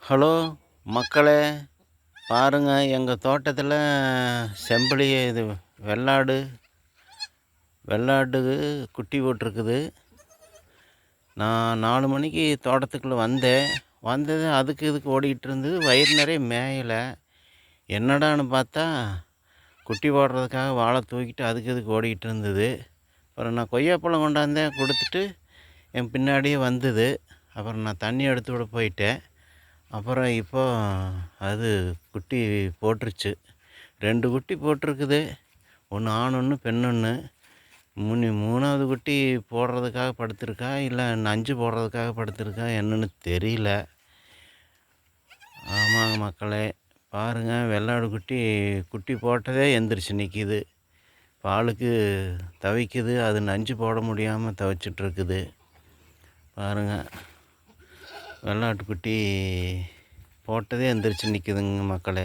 Hello மக்களே, பாருங்கள் எங்கள் தோட்டத்தில் செம்பலி இது வெள்ளாடு வெள்ளாடு குட்டி போட்டிருக்குது. நான் 4 மணிக்கு தோட்டத்துக்குள்ளே வந்தது அதுக்கு இதுக்கு ஓடிக்கிட்டு இருந்தது. வயிறு நிறைய மேயலை. என்னடான்னு பார்த்தா குட்டி போடுறதுக்காக வாழை தூக்கிட்டு அதுக்கு இதுக்கு ஓடிக்கிட்டு இருந்தது. அப்புறம் நான் கொய்யாப்பழம் கொண்டாந்தேன், கொடுத்துட்டு என் பின்னாடியே வந்தது. அப்புறம் நான் தண்ணி எடுத்து விட போயிட்டேன். அப்புறம் இப்போ அது குட்டி போட்டுருச்சு. 2 குட்டி போட்டிருக்குது. ஒன்று ஆண் ஒன்று பெண் ஒன்று. 3வது குட்டி போடுறதுக்காக படுத்திருக்கா, இல்லை நஞ்சு போடுறதுக்காக படுத்திருக்கா என்னன்னு தெரியல. ஆமாங்க மக்களே, பாருங்கள் வெள்ளாடு குட்டி போட்டதே எந்திரிச்சு நிற்கிது. பாலுக்கு தவிக்குது. அது நஞ்சு போட முடியாமல் தவிச்சிட்ருக்குது. பாருங்கள், வெள்ளாட்டுக்குட்டி போட்டதே எந்திரிச்சு நிற்கிதுங்க மக்களே.